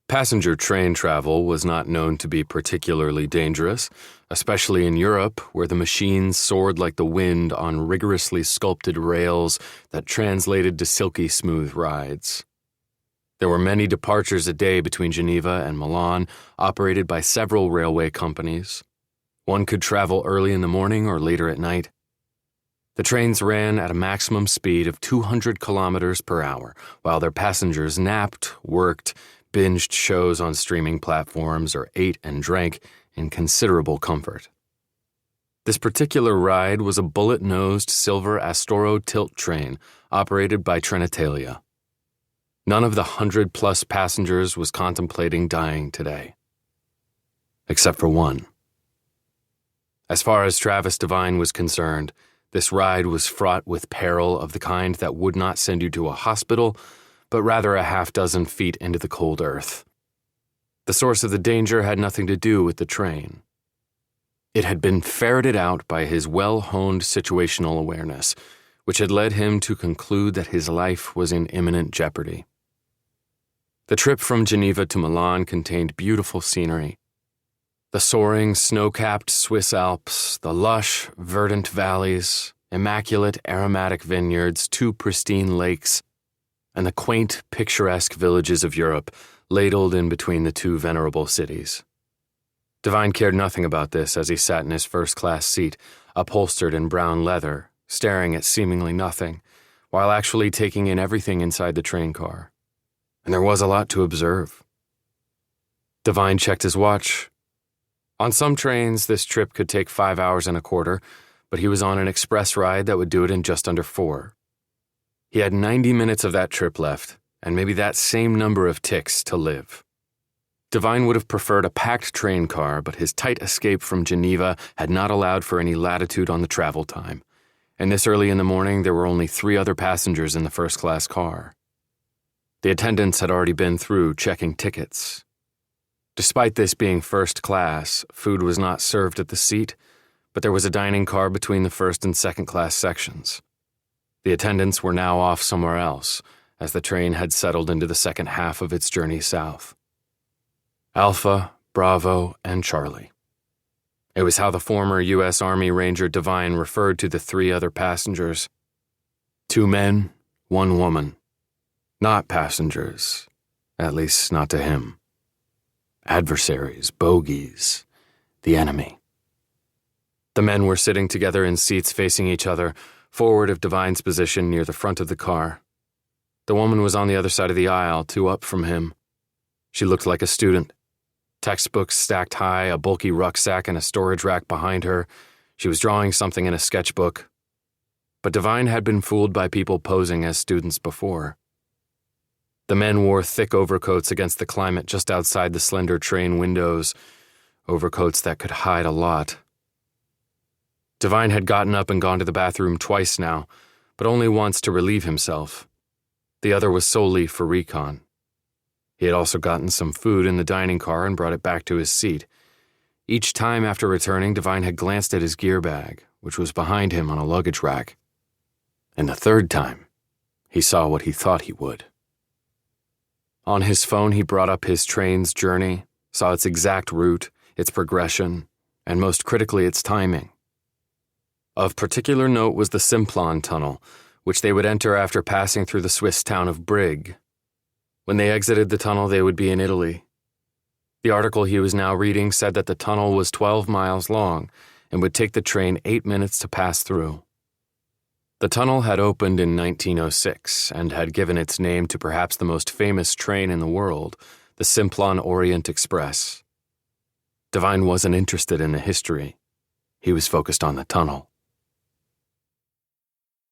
Passenger train travel was not known to be particularly dangerous, especially in Europe, where the machines soared like the wind on rigorously sculpted rails that translated to silky smooth rides. There were many departures a day between Geneva and Milan, operated by several railway companies. One could travel early in the morning or later at night. The trains ran at a maximum speed of 200 kilometers per hour, while their passengers napped, worked, binged shows on streaming platforms, or ate and drank in considerable comfort. This particular ride was a bullet-nosed silver Astoro tilt train operated by Trenitalia. None of the 100-plus passengers was contemplating dying today. Except for one. As far as Travis Devine was concerned, this ride was fraught with peril of the kind that would not send you to a hospital, but rather a half-dozen feet into the cold earth. The source of the danger had nothing to do with the train. It had been ferreted out by his well-honed situational awareness, which had led him to conclude that his life was in imminent jeopardy. The trip from Geneva to Milan contained beautiful scenery. The soaring, snow-capped Swiss Alps, the lush, verdant valleys, immaculate aromatic vineyards, 2 pristine lakes, and the quaint, picturesque villages of Europe ladled in between the 2 venerable cities. Devine cared nothing about this as he sat in his first-class seat, upholstered in brown leather, staring at seemingly nothing, while actually taking in everything inside the train car. And there was a lot to observe. Devine checked his watch. On some trains, this trip could take 5 hours and a quarter, but he was on an express ride that would do it in just under 4. He had 90 minutes of that trip left, and maybe that same number of ticks to live. Devine would have preferred a packed train car, but his tight escape from Geneva had not allowed for any latitude on the travel time, and this early in the morning there were only 3 other passengers in the first-class car. The attendants had already been through checking tickets. Despite this being first class, food was not served at the seat, but there was a dining car between the first and second class sections. The attendants were now off somewhere else, as the train had settled into the second half of its journey south. Alpha, Bravo, and Charlie. It was how the former U.S. Army Ranger Devine referred to the 3 other passengers. 2 men, 1 woman. Not passengers, at least not to him. Adversaries, bogeys, the enemy. The men were sitting together in seats facing each other, forward of Devine's position near the front of the car. The woman was on the other side of the aisle, 2 up from him. She looked like a student. Textbooks stacked high, a bulky rucksack and a storage rack behind her. She was drawing something in a sketchbook. But Devine had been fooled by people posing as students before. The men wore thick overcoats against the climate just outside the slender train windows, overcoats that could hide a lot. Devine had gotten up and gone to the bathroom twice now, but only once to relieve himself. The other was solely for recon. He had also gotten some food in the dining car and brought it back to his seat. Each time after returning, Devine had glanced at his gear bag, which was behind him on a luggage rack. And the third time, he saw what he thought he would. On his phone, he brought up his train's journey, saw its exact route, its progression, and most critically, its timing. Of particular note was the Simplon tunnel, which they would enter after passing through the Swiss town of Brig. When they exited the tunnel, they would be in Italy. The article he was now reading said that the tunnel was 12 miles long and would take the train 8 minutes to pass through. The tunnel had opened in 1906 and had given its name to perhaps the most famous train in the world, the Simplon Orient Express. Devine wasn't interested in the history. He was focused on the tunnel.